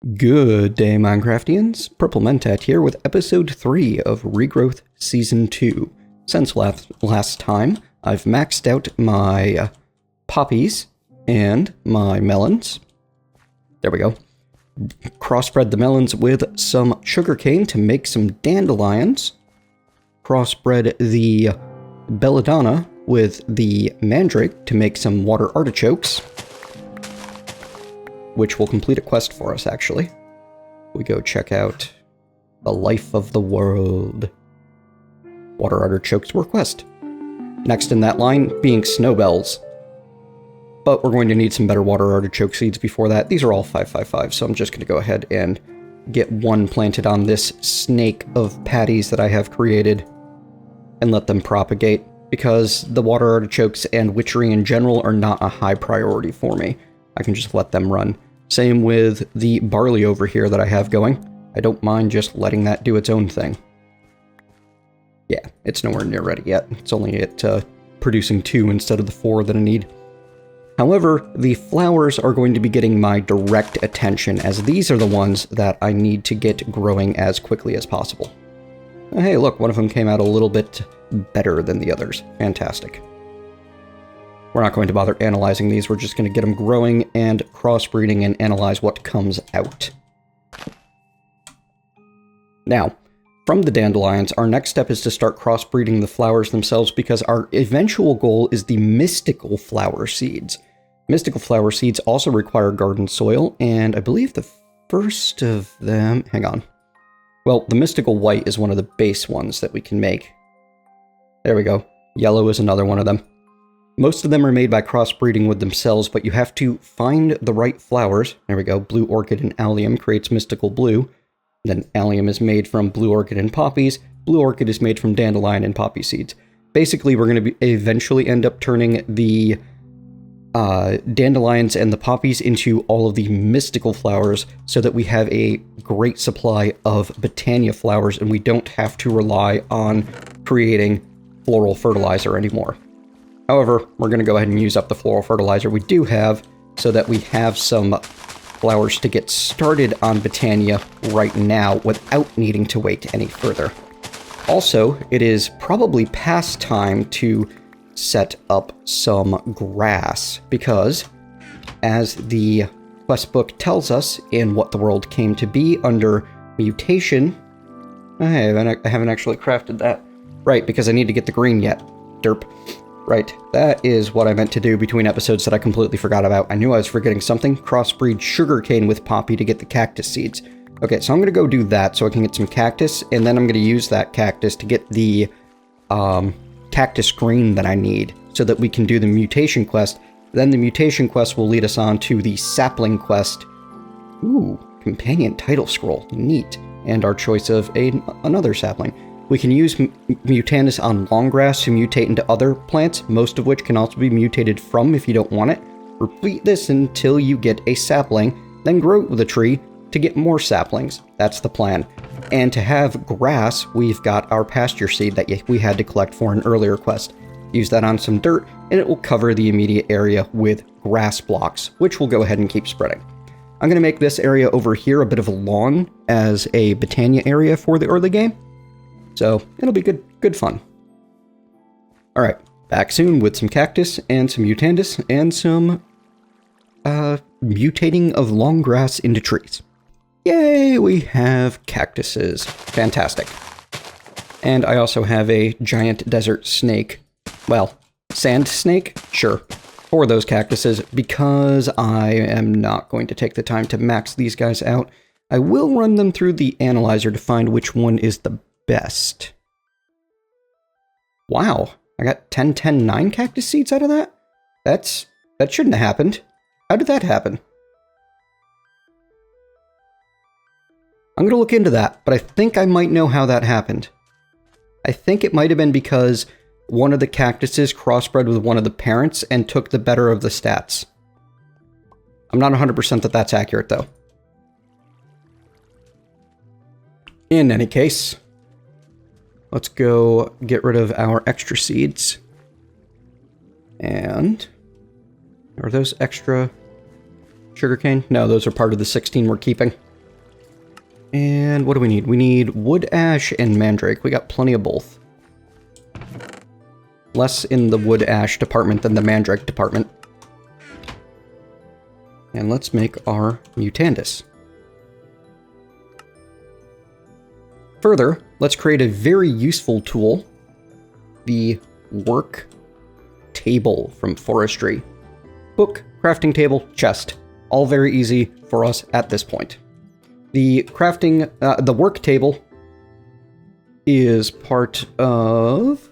Good day, Minecraftians. Purple Mentat here with episode 3 of Regrowth Season 2. Since last time, I've maxed out my poppies and my melons. There we go. Crossbred the melons with some sugarcane to make some dandelions. Crossbred the belladonna with the mandrake to make some water artichokes, which will complete a quest for us, actually. We go check out the life of the world. Water artichokes were quest. Next in that line being snowbells. But we're going to need some better water artichoke seeds before that. These are all 555, so I'm just going to go ahead and get one planted on this snake of patties that I have created and let them propagate, because the water artichokes and witchery in general are not a high priority for me. I can just let them run. Same with the barley over here that I have going. I don't mind just letting that do its own thing. Yeah, it's nowhere near ready yet. It's only at producing 2 instead of the 4 that I need. However, the flowers are going to be getting my direct attention, as these are the ones that I need to get growing as quickly as possible. Hey, look, one of them came out a little bit better than the others. Fantastic. We're not going to bother analyzing these, we're just going to get them growing and crossbreeding and analyze what comes out. Now, from the dandelions, our next step is to start crossbreeding the flowers themselves, because our eventual goal is the mystical flower seeds. Mystical flower seeds also require garden soil, and I believe the first of them... hang on. Well, the mystical white is one of the base ones that we can make. There we go. Yellow is another one of them. Most of them are made by crossbreeding with themselves, but you have to find the right flowers. There we go. Blue orchid and allium creates mystical blue. Then allium is made from blue orchid and poppies. Blue orchid is made from dandelion and poppy seeds. Basically, we're going to eventually end up turning the dandelions and the poppies into all of the mystical flowers, so that we have a great supply of Botania flowers and we don't have to rely on creating floral fertilizer anymore. However, we're going to go ahead and use up the floral fertilizer we do have, so that we have some flowers to get started on Botania right now without needing to wait any further. Also, it is probably past time to set up some grass, because as the quest book tells us in What the World Came to Be under mutation... I haven't actually crafted that. Right, because I need to get the green yet. Derp. Right, that is what I meant to do between episodes that I completely forgot about. I knew I was forgetting something. Crossbreed sugarcane with poppy to get the cactus seeds. Okay, so I'm going to go do that so I can get some cactus, and then I'm going to use that cactus to get the cactus green that I need, so that we can do the mutation quest. Then the mutation quest will lead us on to the sapling quest. Ooh, companion title scroll. Neat. And our choice of another sapling. We can use Mutandis on long grass to mutate into other plants, most of which can also be mutated from if you don't want it. Repeat this until you get a sapling, then grow it with a tree to get more saplings. That's the plan. And to have grass, we've got our pasture seed that we had to collect for an earlier quest. Use that on some dirt, and it will cover the immediate area with grass blocks, which we'll go ahead and keep spreading. I'm going to make this area over here a bit of a lawn as a Botania area for the early game. So it'll be good fun. Alright, back soon with some cactus and some mutandis and some mutating of long grass into trees. Yay, we have cactuses. Fantastic. And I also have a giant desert snake. Well, sand snake? Sure. For those cactuses, because I am not going to take the time to max these guys out, I will run them through the analyzer to find which one is the best. Wow, I got 9 cactus seeds out of that? That shouldn't have happened. How did that happen? I'm going to look into that, but I think I might know how that happened. I think it might have been because one of the cactuses crossbred with one of the parents and took the better of the stats. I'm not 100% that that's accurate, though. In any case, let's go get rid of our extra seeds. And are those extra sugarcane? No, those are part of the 16 we're keeping. And what do we need? We need wood ash and mandrake. We got plenty of both. Less in the wood ash department than the mandrake department. And let's make our mutandis. Further, let's create a very useful tool. The work table from forestry. Book, crafting table, chest. All very easy for us at this point. The crafting, the work table is part of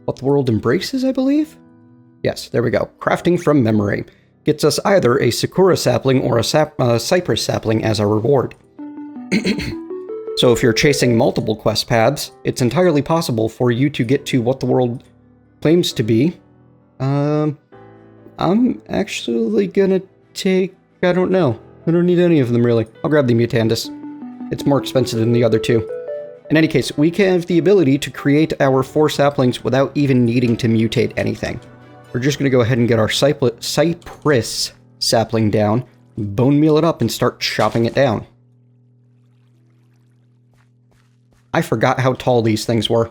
What the World Embraces, I believe? Yes, there we go. Crafting from memory. Gets us either a sakura sapling or a cypress sapling as a reward. So if you're chasing multiple quest paths, it's entirely possible for you to get to what the world claims to be. I'm actually gonna take... I don't know. I don't need any of them, really. I'll grab the mutandis. It's more expensive than the other two. In any case, we have the ability to create our 4 saplings without even needing to mutate anything. We're just gonna go ahead and get our cypress sapling down, bone meal it up, and start chopping it down. I forgot how tall these things were.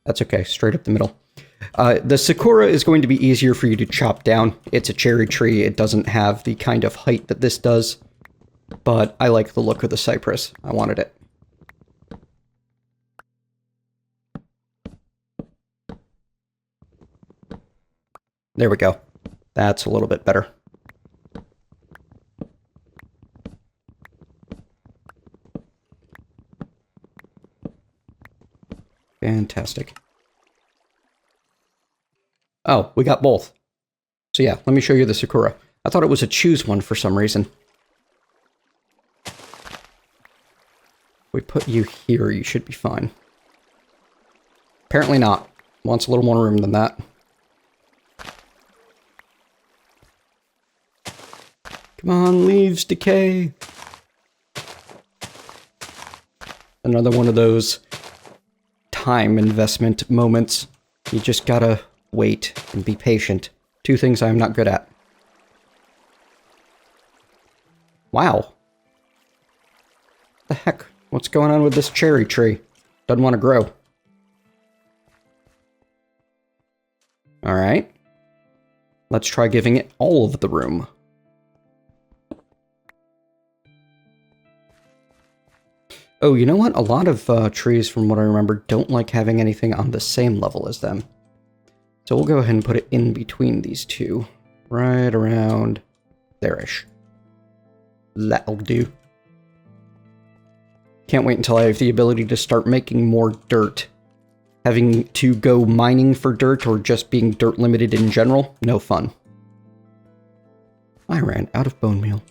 That's okay, straight up the middle. The sakura is going to be easier for you to chop down. It's a cherry tree. It doesn't have the kind of height that this does. But I like the look of the cypress. I wanted it. There we go. That's a little bit better. Fantastic. Oh, we got both. So yeah, let me show you the sakura. I thought it was a choose one for some reason. We put you here, you should be fine. Apparently not. Wants a little more room than that. Come on, leaves decay. Another one of those time investment moments. You just gotta wait and be patient. 2 things I'm not good at. Wow. The heck? What's going on with this cherry tree? Doesn't want to grow. Alright. Let's try giving it all of the room. Oh, you know what? A lot of trees, from what I remember, don't like having anything on the same level as them. So we'll go ahead and put it in between these two. Right around there-ish. That'll do. Can't wait until I have the ability to start making more dirt. Having to go mining for dirt or just being dirt limited in general, no fun. I ran out of bone meal.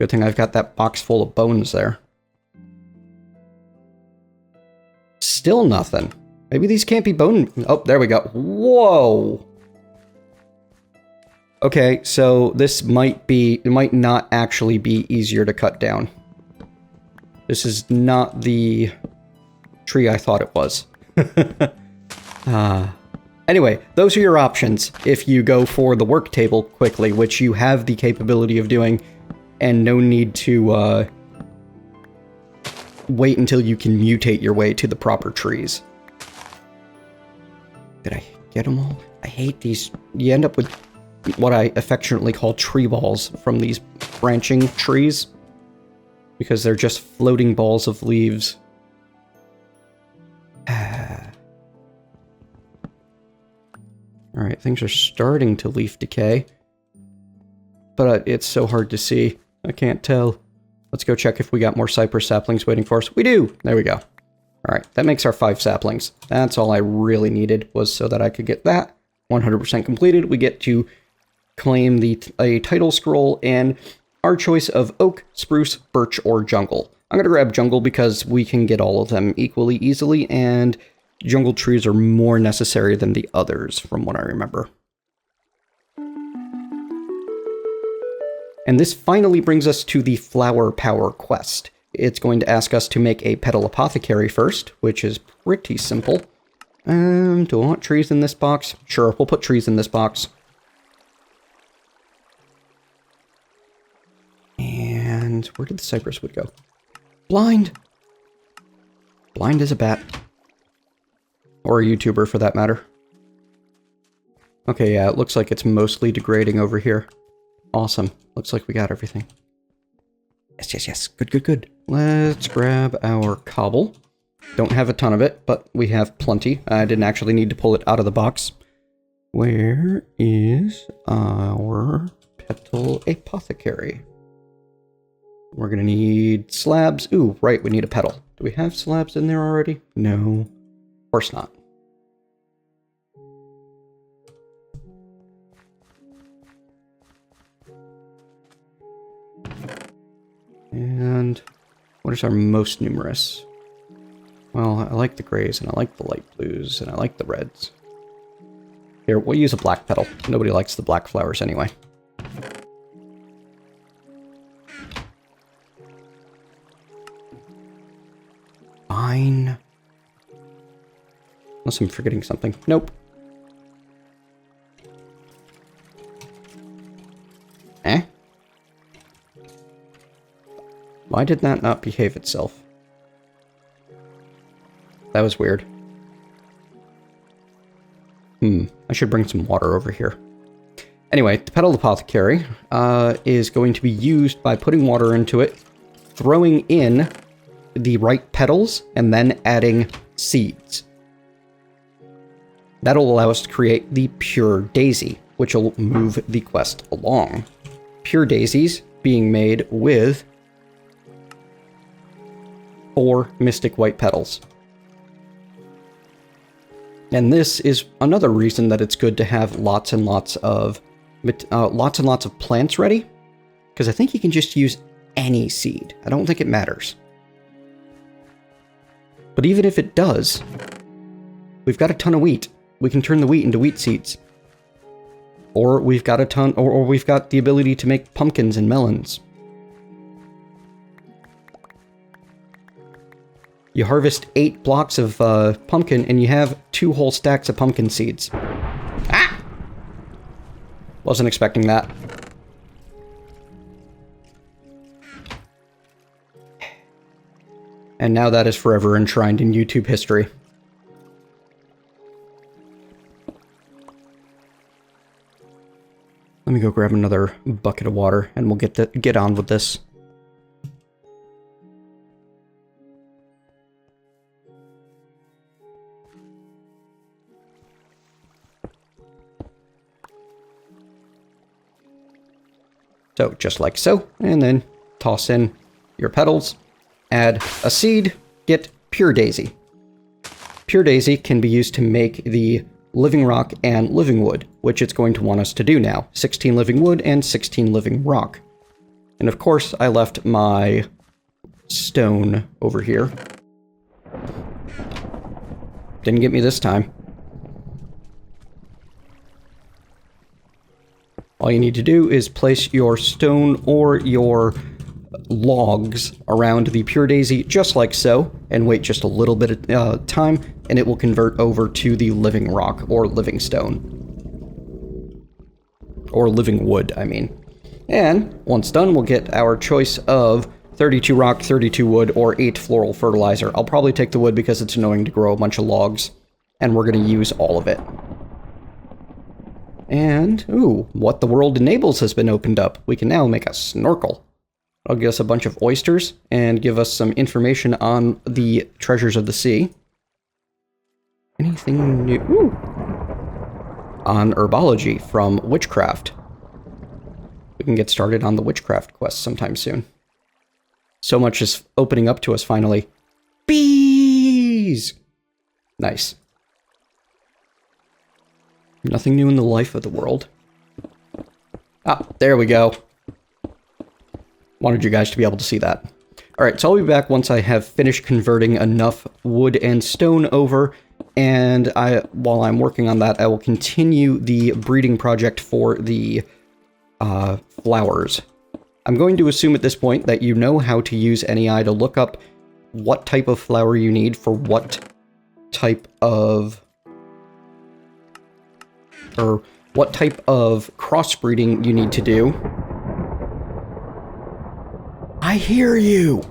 Good thing I've got that box full of bones there. Still nothing. Maybe these can't be bone... Oh, there we go. Whoa! Okay, so this might be... It might not actually be easier to cut down. This is not the tree I thought it was. Anyway, those are your options if you go for the work table quickly, which you have the capability of doing, and no need to wait until you can mutate your way to the proper trees. Did I get them all? I hate these. You end up with what I affectionately call tree balls from these branching trees, because they're just floating balls of leaves. Alright, things are starting to leaf decay. But it's so hard to see. I can't tell. Let's go check if we got more cypress saplings waiting for us. We do! There we go. Alright, that makes our 5 saplings. That's all I really needed, was so that I could get that 100% completed. We get to claim a title scroll and our choice of oak, spruce, birch, or jungle. I'm going to grab jungle because we can get all of them equally easily, and jungle trees are more necessary than the others, from what I remember. And this finally brings us to the flower power quest. It's going to ask us to make a Petal Apothecary first, which is pretty simple. Do I want trees in this box? Sure, we'll put trees in this box. And where did the cypress wood go? Blind! Blind as a bat. Or a YouTuber, for that matter. Okay, yeah, it looks like it's mostly degrading over here. Awesome. Looks like we got everything. Yes, yes, yes. Good, good, good. Let's grab our cobble. Don't have a ton of it, but we have plenty. I didn't actually need to pull it out of the box. Where is our Petal Apothecary? We're gonna need slabs. Ooh, right, we need a petal. Do we have slabs in there already? No. Of course not. And what is our most numerous? Well, I like the grays, and I like the light blues, and I like the reds. Here, we'll use a black petal. Nobody likes the black flowers anyway. Fine. Unless I'm forgetting something. Nope. Eh? Why did that not behave itself? That was weird. I should bring some water over here. Anyway, the Petal Apothecary is going to be used by putting water into it, throwing in the right petals, and then adding seeds. That'll allow us to create the Pure Daisy, which will move the quest along. Pure Daisies being made with 4 mystic white petals. And this is another reason that it's good to have lots and lots of plants ready, because I think you can just use any seed. I don't think it matters. But even if it does, we've got a ton of wheat. We can turn the wheat into wheat seeds. Or we've got a ton, or we've got the ability to make pumpkins and melons. You harvest 8 blocks of pumpkin, and you have 2 whole stacks of pumpkin seeds. Ah! Wasn't expecting that. And now that is forever enshrined in YouTube history. Let me go grab another bucket of water, and we'll get on with this. So, just like so, and then toss in your petals, add a seed, get Pure Daisy. Pure Daisy can be used to make the living rock and living wood, which it's going to want us to do now. 16 living wood and 16 living rock. And of course, I left my stone over here. Didn't get me this time. All you need to do is place your stone or your logs around the Pure Daisy, just like so, and wait just a little bit of time, and it will convert over to the living rock, or living stone. Or living wood, I mean. And, once done, we'll get our choice of 32 rock, 32 wood, or 8 floral fertilizer. I'll probably take the wood because it's annoying to grow a bunch of logs, and we're going to use all of it. And, ooh, what the world enables has been opened up. We can now make a snorkel. It'll give us a bunch of oysters, and give us some information on the treasures of the sea. Anything new? Ooh. On herbology from witchcraft. We can get started on the witchcraft quest sometime soon. So much is opening up to us finally. Bees! Nice. Nothing new in the life of the world. Ah, there we go. Wanted you guys to be able to see that. Alright, so I'll be back once I have finished converting enough wood and stone over, and while I'm working on that, I will continue the breeding project for the flowers. I'm going to assume at this point that you know how to use NEI to look up what type of flower you need for what type of or what type of crossbreeding you need to do. I hear you!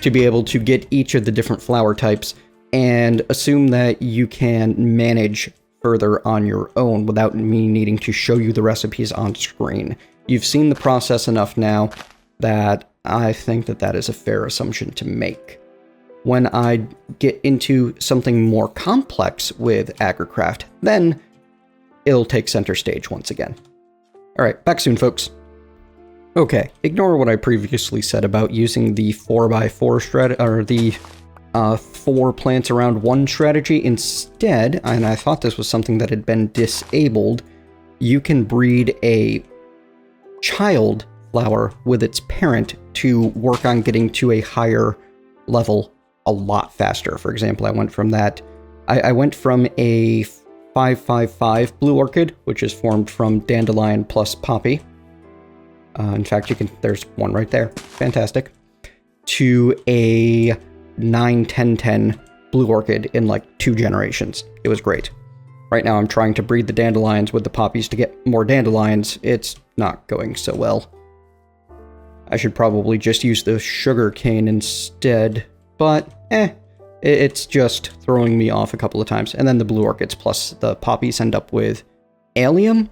To be able to get each of the different flower types and assume that you can manage further on your own without me needing to show you the recipes on screen. You've seen the process enough now that I think that that is a fair assumption to make. When I get into something more complex with AgriCraft, then it'll take center stage once again. Alright, back soon, folks. Okay, ignore what I previously said about using the 4x4 strategy, or the 4 plants around 1 strategy. Instead, and I thought this was something that had been disabled, you can breed a child flower with its parent to work on getting to a higher level a lot faster. For example, I went from that, I went from a 555 blue orchid, which is formed from dandelion plus poppy. In fact, there's one right there. Fantastic. To a 9-10-10 blue orchid in like 2 generations. It was great. Right now I'm trying to breed the dandelions with the poppies to get more dandelions. It's not going so well. I should probably just use the sugar cane instead, but it's just throwing me off a couple of times. And then the blue orchids plus the poppies end up with allium.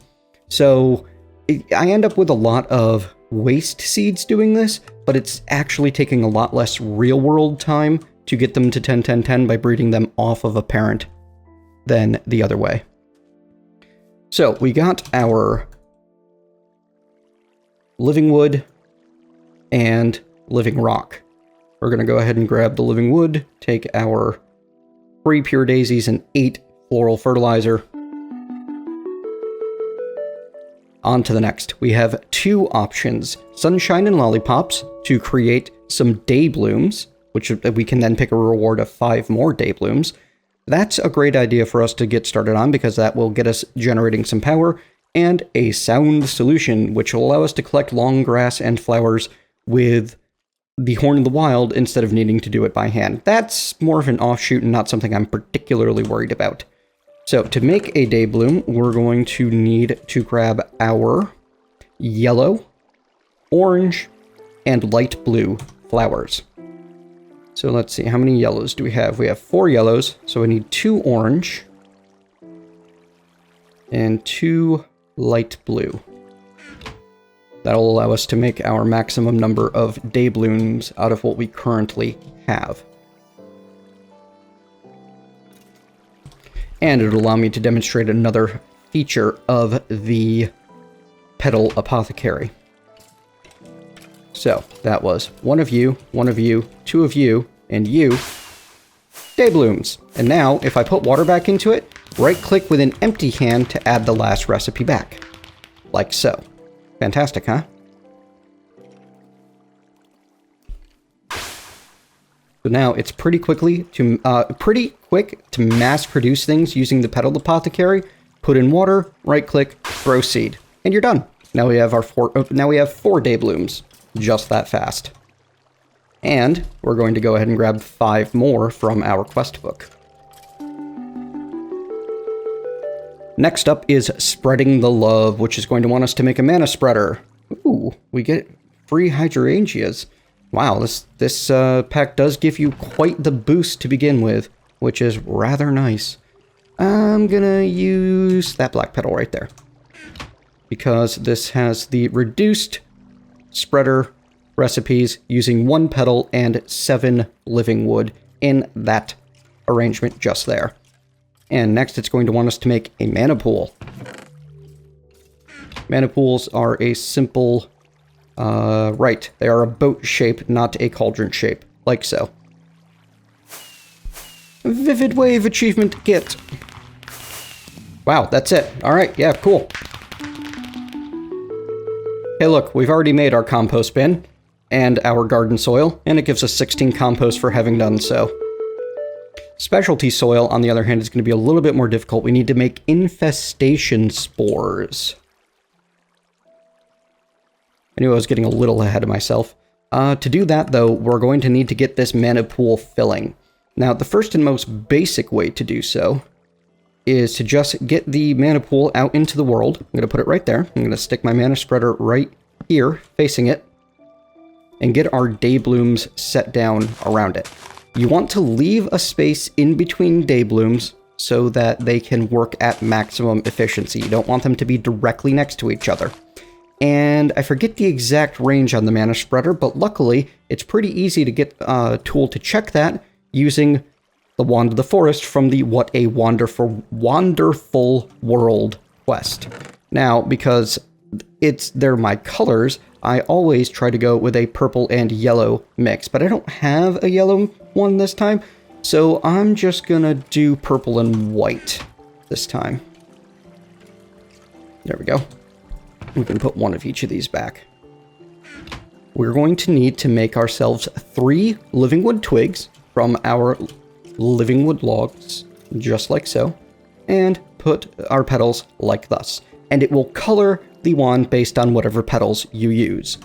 So I end up with a lot of waste seeds doing this, but it's actually taking a lot less real-world time to get them to 10-10-10 by breeding them off of a parent than the other way. So we got our living wood and living rock. We're going to go ahead and grab the living wood, take our 3 pure daisies and 8 floral fertilizer. On to the next. We have 2 options, sunshine and lollipops, to create some day blooms, which we can then pick a reward of 5 more day blooms. That's a great idea for us to get started on because that will get us generating some power, and a sound solution, which will allow us to collect long grass and flowers with the Horn of the Wild instead of needing to do it by hand. That's more of an offshoot and not something I'm particularly worried about. So to make a day bloom, we're going to need to grab our yellow, orange, and light blue flowers. So let's see, how many yellows do we have? We have 4 yellows, so I need 2 orange and 2 light blue. That'll allow us to make our maximum number of day blooms out of what we currently have. And it'll allow me to demonstrate another feature of the Petal Apothecary. So, that was 1 of you, 2 of you, and you. Day blooms. And now, if I put water back into it, right-click with an empty hand to add the last recipe back. Like so. Fantastic, huh? So now it's pretty quick to mass produce things using the Petal Apothecary. Put in water, right-click, throw seed, and you're done. Now we have our 4 day blooms, just that fast. And we're going to go ahead and grab 5 more from our quest book. Next up is Spreading the Love, which is going to want us to make a mana spreader. Ooh, we get free hydrangeas. Wow, this pack does give you quite the boost to begin with, which is rather nice. I'm gonna use that black petal right there, because this has the reduced spreader recipes using 1 petal and 7 living wood in that arrangement just there. And next it's going to want us to make a mana pool. Mana pools are a simple, right, they are a boat shape, not a cauldron shape, like so. Vivid Wave achievement get. Wow, that's it. Alright, yeah, cool. Hey look, we've already made our compost bin and our garden soil, and it gives us 16 compost for having done so. Specialty soil, on the other hand, is going to be a little bit more difficult. We need to make infestation spores. I knew I was getting a little ahead of myself. To do that, though, we're going to need to get this mana pool filling. Now, the first and most basic way to do so is to just get the mana pool out into the world. I'm going to put it right there. I'm going to stick my mana spreader right here, facing it, and get our day blooms set down around it. You want to leave a space in between day blooms so that they can work at maximum efficiency. You don't want them to be directly next to each other. And I forget the exact range on the mana spreader, but luckily it's pretty easy to get a tool to check that using the Wand of the Forest from the What a Wonderful World quest. Now, because they're my colors, I always try to go with a purple and yellow mix, but I don't have a yellow one this time, so I'm just gonna do purple and white this time. There we go. We can put one of each of these back. We're going to need to make ourselves 3 Livingwood twigs from our Livingwood logs, just like so, and put our petals like thus. And it will color the wand based on whatever petals you use.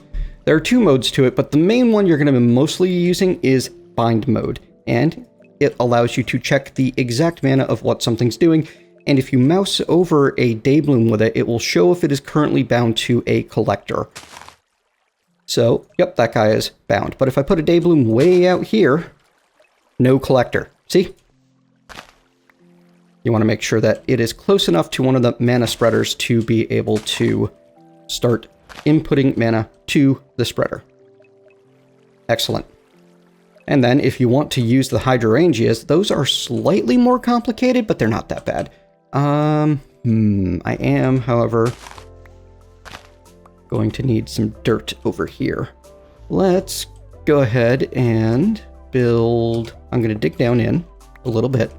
There are 2 modes to it, but the main one you're going to be mostly using is bind mode, and it allows you to check the exact mana of what something's doing, and if you mouse over a daybloom with it, it will show if it is currently bound to a collector. So, yep, that guy is bound. But if I put a daybloom way out here, no collector. See? You want to make sure that it is close enough to one of the mana spreaders to be able to start inputting mana to the spreader. Excellent. And then if you want to use the hydrangeas, those are slightly more complicated, but they're not that bad. I am, however, going to need some dirt over here. Let's go ahead and build... I'm going to dig down in a little bit.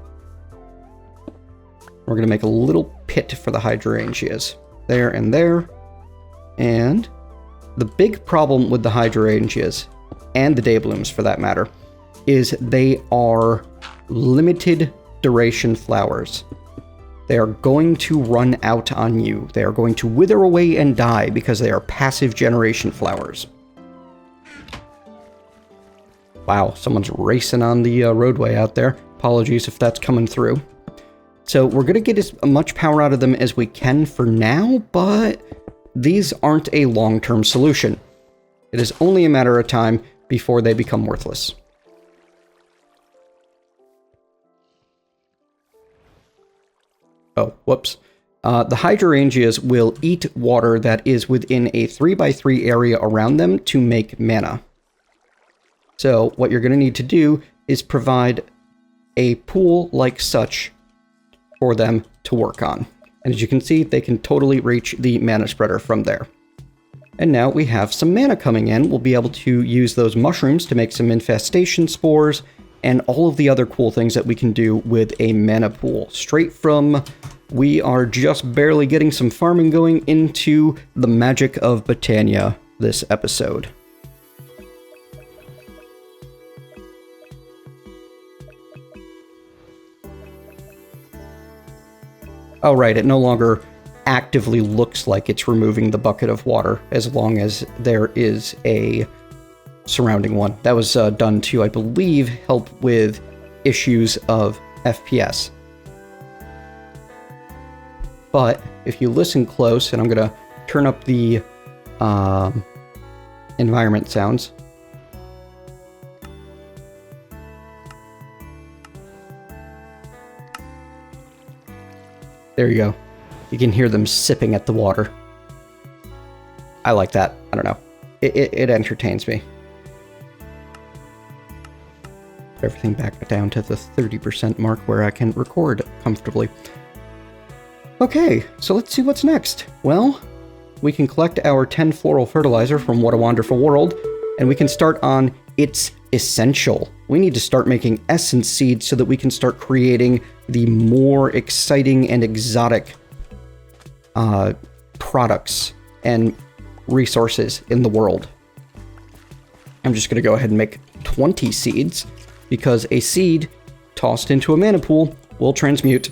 We're going to make a little pit for the hydrangeas. There and there. And the big problem with the hydrangeas, and the dayblooms for that matter, is they are limited duration flowers. They are going to run out on you. They are going to wither away and die because they are passive generation flowers. Wow, someone's racing on the roadway out there. Apologies if that's coming through. So we're going to get as much power out of them as we can for now, but these aren't a long-term solution. It is only a matter of time before they become worthless. Oh, whoops. The hydrangeas will eat water that is within a 3x3 area around them to make mana. So what you're going to need to do is provide a pool like such for them to work on. And as you can see, they can totally reach the mana spreader from there. And now we have some mana coming in. We'll be able to use those mushrooms to make some infestation spores and all of the other cool things that we can do with a mana pool. Straight from, we are just barely getting some farming going, into the magic of Botania this episode. Oh, right, it no longer actively looks like it's removing the bucket of water as long as there is a surrounding one. That was done to, I believe, help with issues of FPS. But if you listen close, and I'm going to turn up the environment sounds. There you go. You can hear them sipping at the water. I like that. I don't know. It entertains me. Put everything back down to the 30% mark where I can record comfortably. Okay, so let's see what's next. Well, we can collect our 10 floral fertilizer from What a Wonderful World, and we can start on It's Essential. We need to start making essence seeds so that we can start creating the more exciting and exotic products and resources in the world. I'm just going to go ahead and make 20 seeds, because a seed tossed into a mana pool will transmute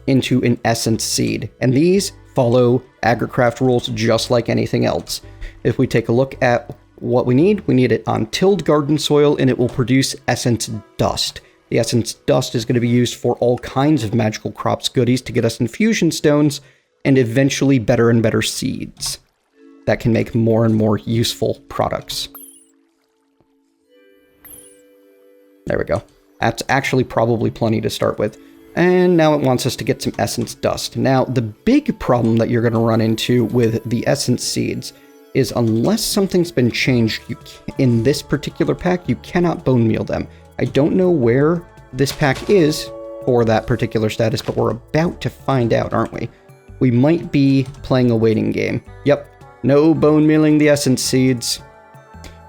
into an essence seed. And these follow AgriCraft rules just like anything else. If we take a look at what we need it on tilled garden soil, and it will produce essence dust. The essence dust is going to be used for all kinds of magical crops goodies to get us infusion stones and eventually better and better seeds that can make more and more useful products. There we go. That's actually probably plenty to start with. And now it wants us to get some essence dust. Now, the big problem that you're going to run into with the essence seeds is unless something's been changed in this particular pack, you cannot bone meal them. I don't know where this pack is for that particular status, but we're about to find out, aren't we? We might be playing a waiting game. Yep, no bone mealing the essence seeds.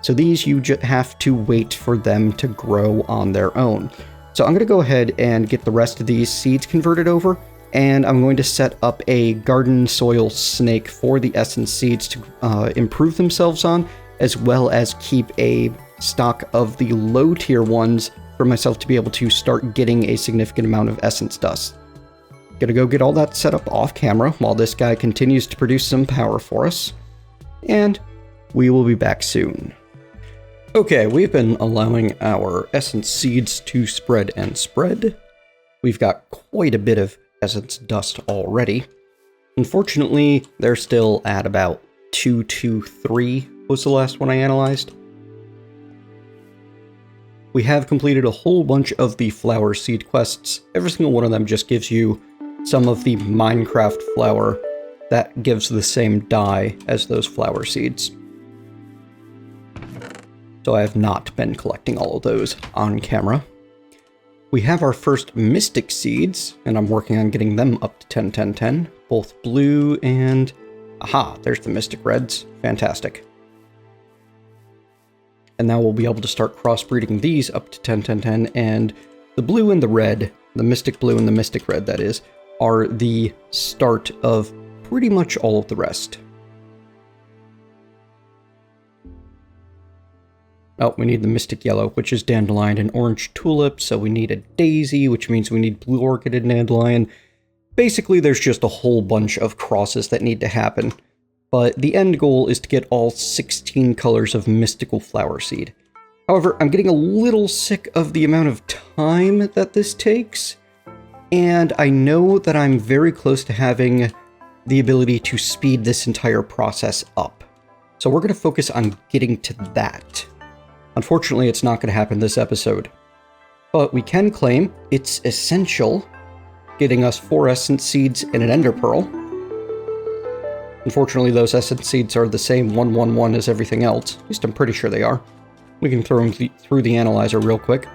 So these, you just have to wait for them to grow on their own. So I'm going to go ahead and get the rest of these seeds converted over, and I'm going to set up a garden soil snake for the essence seeds to improve themselves on, as well as keep a stock of the low tier ones for myself to be able to start getting a significant amount of essence dust. Gonna go get all that set up off camera while this guy continues to produce some power for us, and we will be back soon. Okay, we've been allowing our essence seeds to spread and spread. We've got quite a bit of essence dust already. Unfortunately, they're still at about 223 was the last one I analyzed. We have completed a whole bunch of the flower seed quests. Every single one of them just gives you some of the Minecraft flower that gives the same dye as those flower seeds. So I have not been collecting all of those on camera. We have our first mystic seeds, and I'm working on getting them up to 10, 10, 10. Both blue and... aha, there's the mystic reds. Fantastic. And now we'll be able to start crossbreeding these up to 10, 10, 10, and the blue and the red, the mystic blue and the mystic red, that is, are the start of pretty much all of the rest. Oh, we need the mystic yellow, which is dandelion and orange tulip, so we need a daisy, which means we need blue orchid and dandelion. Basically, there's just a whole bunch of crosses that need to happen. But the end goal is to get all 16 colors of mystical flower seed. However, I'm getting a little sick of the amount of time that this takes, and I know that I'm very close to having the ability to speed this entire process up. So we're going to focus on getting to that. Unfortunately, it's not going to happen this episode. But we can claim it's essential, getting us 4 essence seeds and an ender pearl. Unfortunately, those essence seeds are the same 111 as everything else. At least I'm pretty sure they are. We can throw them through the analyzer real quick.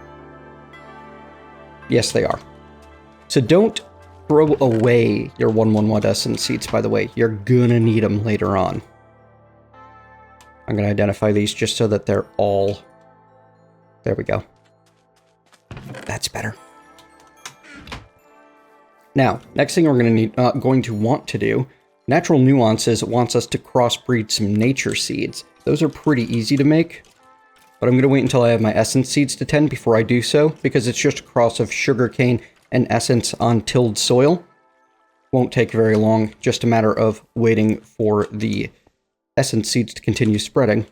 Yes, they are. So don't throw away your 111 essence seeds, by the way. You're gonna need them later on. I'm going to identify these just so that they're all... there we go. That's better. Now, next thing we're going to want to do, Natural Nuances wants us to crossbreed some nature seeds. Those are pretty easy to make, but I'm going to wait until I have my essence seeds to 10 before I do so, because it's just a cross of sugarcane and essence on tilled soil. Won't take very long, just a matter of waiting for the essence seeds to continue spreading.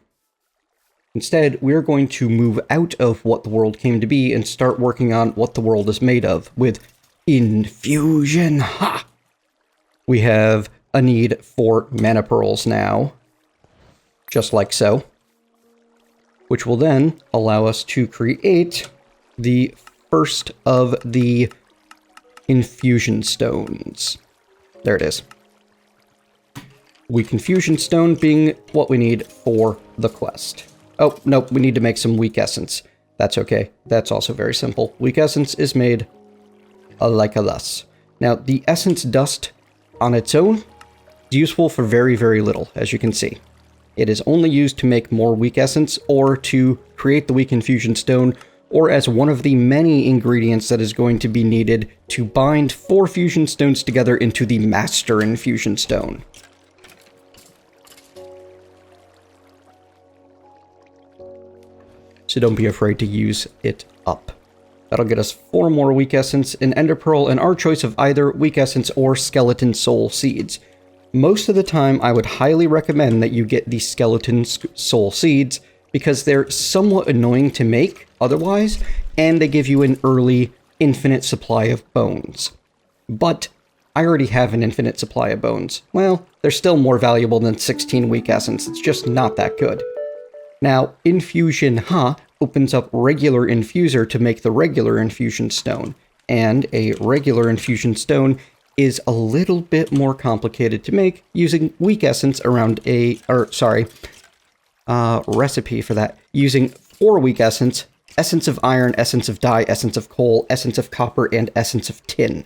Instead, we're going to move out of what the world came to be and start working on what the world is made of with Infusion. Ha! We have a need for mana pearls now, just like so, which will then allow us to create the first of the infusion stones. There it is. Weak infusion stone being what we need for the quest. Oh, nope, we need to make some weak essence. That's okay. That's also very simple. Weak essence is made like thus. Now, the essence dust on its own is useful for very, very little, as you can see. It is only used to make more weak essence or to create the weak infusion stone, or as one of the many ingredients that is going to be needed to bind 4 fusion stones together into the master infusion stone. So don't be afraid to use it up. That'll get us 4 more weak essence, an ender pearl, and our choice of either weak essence or skeleton soul seeds. Most of the time, I would highly recommend that you get the skeleton soul seeds, because they're somewhat annoying to make otherwise, and they give you an early infinite supply of bones. But I already have an infinite supply of bones. Well, they're still more valuable than 16 weak essence. It's just not that good. Now, Infusion opens up regular infuser to make the regular infusion stone. And a regular infusion stone is a little bit more complicated to make using weak essence around recipe for that. Using 4 weak essence, essence of iron, essence of dye, essence of coal, essence of copper, and essence of tin.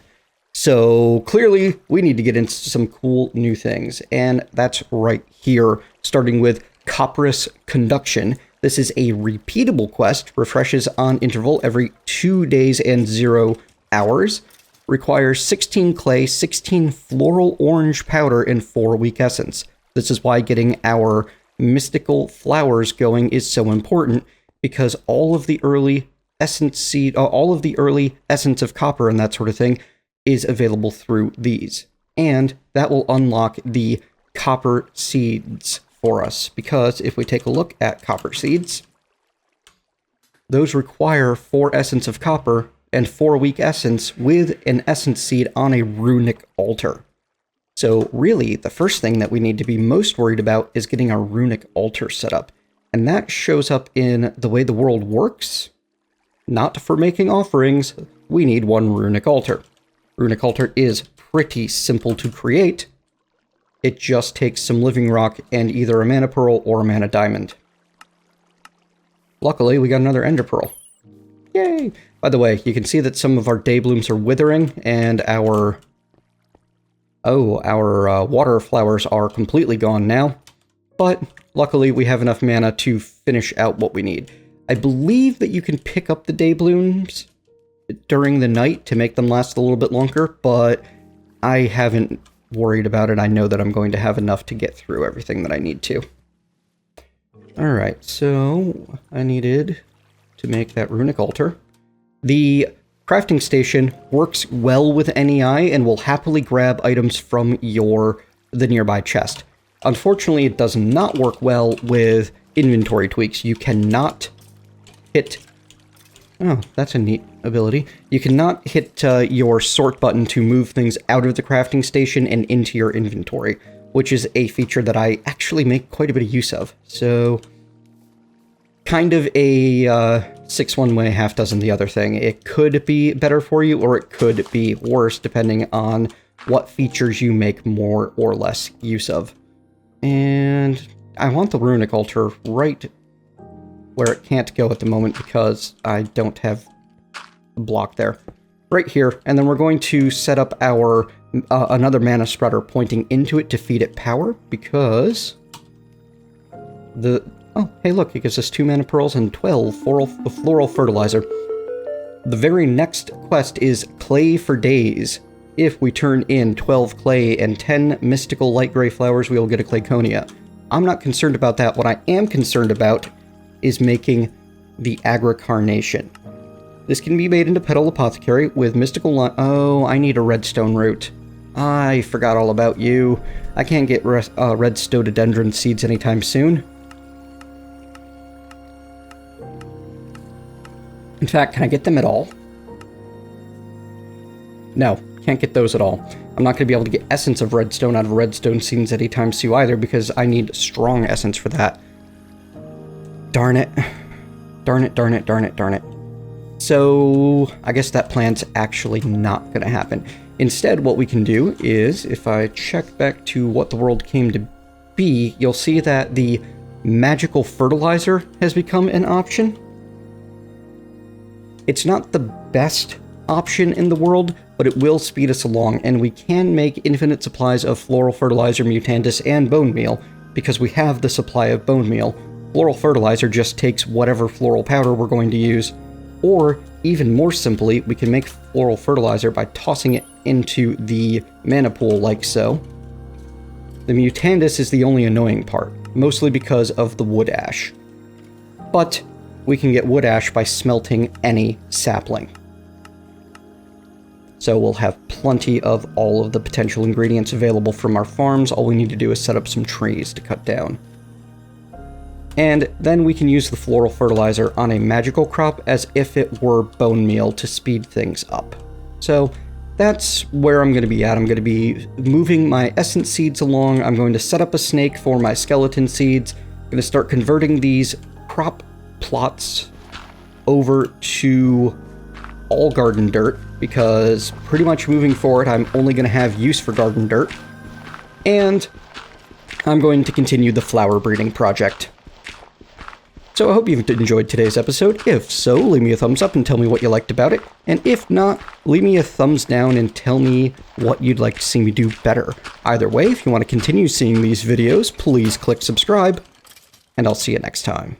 So clearly we need to get into some cool new things, and that's right here, starting with Copperous Conduction. This is a repeatable quest, refreshes on interval every 2 days and 0 hours, requires 16 clay, 16 floral orange powder, and 4 weak essence. This is why getting our mystical flowers going is so important, because all of the early essence seed, all of the early essence of copper and that sort of thing is available through these. And that will unlock the copper seeds for us, because if we take a look at copper seeds, those require 4 essence of copper and 4 weak essence with an essence seed on a runic altar. So really, the first thing that we need to be most worried about is getting our runic altar set up. And that shows up in the way the world works. Not for making offerings, we need 1 runic altar. Runic altar is pretty simple to create. It just takes some living rock and either a mana pearl or a mana diamond. Luckily, we got another ender pearl. Yay! By the way, you can see that some of our day blooms are withering, and our water flowers are completely gone now. But luckily, we have enough mana to finish out what we need. I believe that you can pick up the day blooms during the night to make them last a little bit longer, but I haven't worried about it. I know that I'm going to have enough to get through everything that I need to. Alright, so I needed to make that runic altar. The crafting station works well with NEI and will happily grab items from the nearby chest. Unfortunately, it does not work well with inventory tweaks. You cannot hit... Oh, that's a neat ability. You cannot hit your sort button to move things out of the crafting station and into your inventory, which is a feature that I actually make quite a bit of use of. So, kind of a 6 one way, half dozen the other thing. It could be better for you, or it could be worse, depending on what features you make more or less use of. And I want the runic altar right where it can't go at the moment because I don't have a block there. Right here, and then we're going to set up our another mana spreader pointing into it to feed it power, because oh, hey look, it gives us 2 mana pearls and 12 floral fertilizer. The very next quest is Clay for Days. If we turn in 12 clay and 10 mystical light gray flowers, we will get a clayconia. I'm not concerned about that. What I am concerned about is making the AgriCarnation. This can be made into Petal Apothecary with mystical oh, I need a redstone root. I forgot all about you. I can't get red stododendron seeds anytime soon. In fact, can I get them at all? No, can't get those at all. I'm not going to be able to get essence of redstone out of redstone seeds anytime soon either, because I need strong essence for that. Darn it. Darn it, darn it, darn it, darn it. So, I guess that plan's actually not going to happen. Instead, what we can do is, if I check back to what the world came to be, you'll see that the magical fertilizer has become an option. It's not the best option in the world, but it will speed us along, and we can make infinite supplies of floral fertilizer, mutandis, and bone meal, because we have the supply of bone meal. Floral fertilizer just takes whatever floral powder we're going to use, or even more simply, we can make floral fertilizer by tossing it into the mana pool like so. The mutandis is the only annoying part, mostly because of the wood ash. But we can get wood ash by smelting any sapling. So we'll have plenty of all of the potential ingredients available from our farms. All we need to do is set up some trees to cut down. And then we can use the floral fertilizer on a magical crop as if it were bone meal to speed things up. So that's where I'm going to be at. I'm going to be moving my essence seeds along. I'm going to set up a snake for my skeleton seeds. I'm going to start converting these crop plots over to all garden dirt, because pretty much moving forward, I'm only going to have use for garden dirt. And I'm going to continue the flower breeding project. So I hope you've enjoyed today's episode. If so, leave me a thumbs up and tell me what you liked about it. And if not, leave me a thumbs down and tell me what you'd like to see me do better. Either way, if you want to continue seeing these videos, please click subscribe, and I'll see you next time.